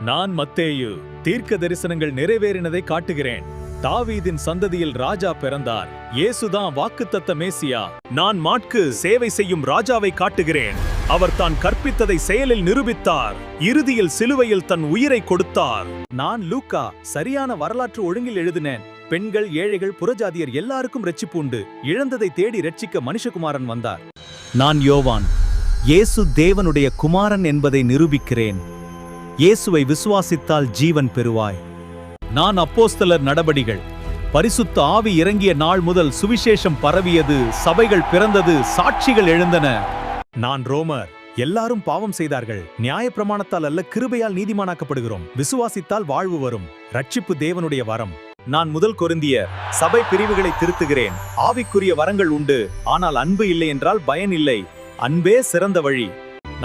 நான் மத்தேயு தீர்க்க தரிசனங்கள் நிறைவேறினதை காட்டுகிறேன். தாவீதின் சந்ததியில் ராஜா பிறந்தார். இயேசுதான் வாக்குத்தத்த மேசியா. நான் மாட்கு சேவை செய்யும் ராஜாவை காட்டுகிறேன். அவர் தான் கற்பித்ததை செயலில் நிரூபித்தார். இறுதியில் சிலுவையில் தன் உயிரை கொடுத்தார். நான் லூக்கா சரியான வரலாற்று ஒழுங்கில் எழுதினேன். பெண்கள், ஏழைகள், புறஜாதியர் எல்லாருக்கும் ரட்சிப்பு உண்டு. இழந்ததை தேடி ரட்சிக்க மனுஷகுமாரன் வந்தார். நான் யோவான், இயேசு தேவனுடைய குமாரன் என்பதை நிரூபிக்கிறேன். இயேசுவை விசுவாசித்தால் ஜீவன் பெறுவாய். நான் அப்போஸ்தலர் நடபடிகள். பரிசுத்த ஆவி இறங்கிய நாள் முதல் சுவிசேஷம் பரவியது, சபைகள் பிறந்தது, சாட்சிகள் எழுந்தன. நான் ரோமர், எல்லாரும் பாவம் செய்தார்கள். நியாயப்பிரமாணத்தால் அல்ல, கிருபையால் நீதிமானாக்கப்படுகிறோம். விசுவாசித்தால் வாழ்வு வரும். ரட்சிப்பு தேவனுடைய வரம். நான் முதல் கொரிந்தியர், சபை பிரிவுகளை திருத்துகிறேன். ஆவிக்குரிய வரங்கள் உண்டு, ஆனால் அன்பு இல்லை என்றால் பயன் இல்லை. அன்பே சிறந்த வழி.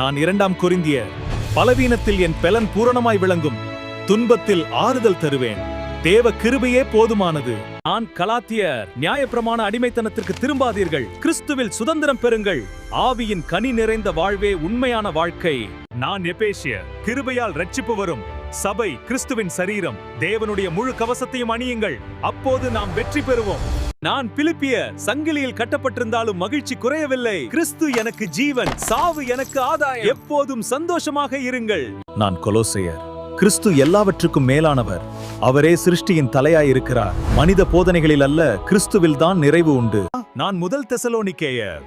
நான் இரண்டாம் கொரிந்தியர், பலவீனத்தில் என் பெலன் பூரணமாய் விளங்கும். துன்பத்தில் ஆறுதல் தருவேன். தேவ கிருபையே போதுமானது. நான் கலாத்தியர், நியாயப்பிரமாண அடிமைத்தனத்திற்கு திரும்பாதீர்கள். கிறிஸ்துவில் சுதந்திரம் பெறுங்கள். ஆவியின் கனி நிறைந்த வாழ்வே உண்மையான வாழ்க்கை. நான் எபேசியர், கிருபையால் ரட்சிப்பு வரும். சபை கிறிஸ்துவின் சரீரம். தேவனுடைய முழு கவசத்தையும் அணியுங்கள், அப்போது நாம் வெற்றி பெறுவோம். நான் பிலிப்பியர், சங்கிலியில் கட்டப்பட்டிருந்தாலும் மகிழ்ச்சி குறையவில்லை. கிறிஸ்து எனக்கு ஜீவன், சாவு எனக்கு ஆதாயம். எப்போதும் சந்தோஷமாக இருங்கள். நான் கொலோசையர், கிறிஸ்து எல்லாவற்றுக்கும் மேலானவர். அவரே சிருஷ்டியின் தலையாயிருக்கிறார். மனித போதனைகளில் அல்ல, கிறிஸ்துவில் தான் நிறைவு உண்டு. நான் முதல் தெசலோனிக்கேயர்,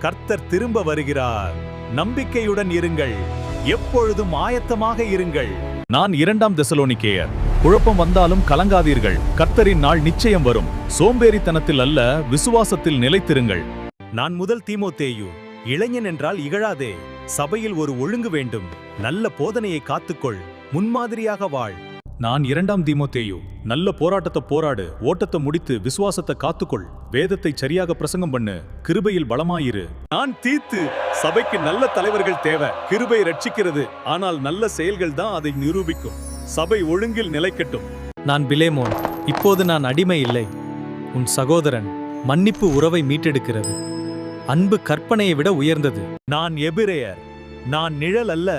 கர்த்தர் திரும்ப வருகிறார். நம்பிக்கையுடன் இருங்கள், எப்பொழுதும் ஆயத்தமாக இருங்கள். நான் இரண்டாம் தெசலோனிக்கேயர், குழப்பம் வந்தாலும் கலங்காதீர்கள். கர்த்தரின் நாள் நிச்சயம் வரும். சோம்பேறித்தனத்தில் அல்ல, விசுவாசத்தில் நிலைத்திருங்கள். நான் முதல் தீமோத்தேயு, இளைஞன் என்றால் இகழாதே. சபையில் ஒரு ஒழுங்கு வேண்டும். நல்ல போதனையை காத்துக்கொள், முன்மாதிரியாக வாழ். நான் இரண்டாம் தீமோத்தேயு, நல்ல போராட்டத்தை போராடு, ஓட்டத்தை முடித்து விசுவாசத்தை காத்துக்கொள். வேதத்தை சரியாக பிரசங்கம் பண்ணு, கிருபையில் பலமாயிரு. நான் தீத்து, சபைக்கு நல்ல தலைவர்கள் தேவை. கிருபை ரட்சிக்கிறது, ஆனால் நல்ல செயல்கள் தான் அதை நிரூபிக்கும். சபை ஒழுங்கில் நிலைக்கட்டும். நான் பிலேமோன், இப்போது நான் அடிமை இல்லை. உன் சகோதரன். மன்னிப்பு உறவை மீட்டெடுக்கிறது. அன்பு கற்பனையை விட உயர்ந்தது. நான் எபிரேயர், நான் நிழல் அல்ல,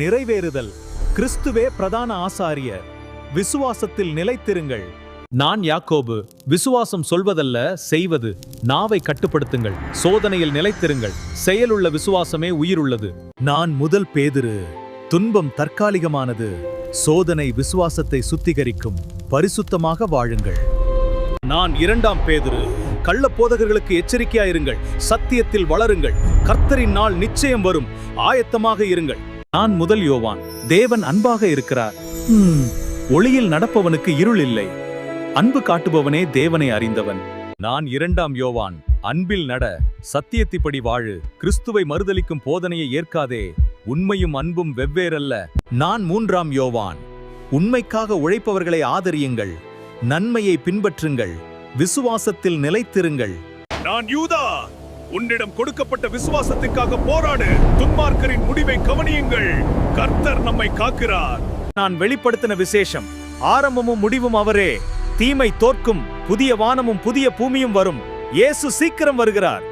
நிறைவேறுதல். கிறிஸ்துவே பிரதான ஆசாரியர். விசுவாசத்தில் நிலைத்திருங்கள். நான் யாக்கோபு, விசுவாசம் சொல்வதல்ல, செய்வது. நாவை கட்டுப்படுத்துங்கள். சோதனையில் நிலைத்திருங்கள். செயலுள்ள விசுவாசமே உயிருள்ளது. நான் முதல் பேதுரு, துன்பம் தற்காலிகமானது. சோதனை விசுவாசத்தை சுத்திகரிக்கும். பரிசுத்தமாக வாழுங்கள். நான் இரண்டாம் பேதுரு, கள்ள போதகர்களுக்கு எச்சரிக்கையாயிருங்கள். சத்தியத்தில் வளருங்கள். கர்த்தரின் நாள் நிச்சயம் வரும். ஆயத்தமாக இருங்கள். நான் முதல் யோவான், தேவன் அன்பாக இருக்கிறார். ஒளியில் நடப்பவனுக்கு இருள் இல்லை. அன்பு காட்டுபவனே தேவனை அறிந்தவன். நான் இரண்டாம் யோவான், அன்பில் நட, சத்தியத்தின்படி வாழு. கிறிஸ்துவை மறுதலிக்கும் போதனையை ஏற்காதே. உண்மையும் அன்பும் வெவ்வேறல்ல. நான் மூன்றாம் யோவான், உண்மைக்காக உழைப்பவர்களை ஆதரியுங்கள். நன்மையை பின்பற்றுங்கள். விசுவாசத்தில் நிலைத்திருங்கள். நான் யூதா, உன்னிடம் கொடுக்கப்பட்ட விசுவாசத்திற்காக போராடு. துன்மார்க்கரின் முடிவை கவனியுங்கள். கர்த்தர் நம்மை காக்கிறார். நான் வெளிப்படுத்தின விசேஷம், ஆரம்பமும் முடிவும் அவரே. தீமை தோற்கும். புதிய வானமும் புதிய பூமியும் வரும். இயேசு சீக்கிரம் வருகிறார்.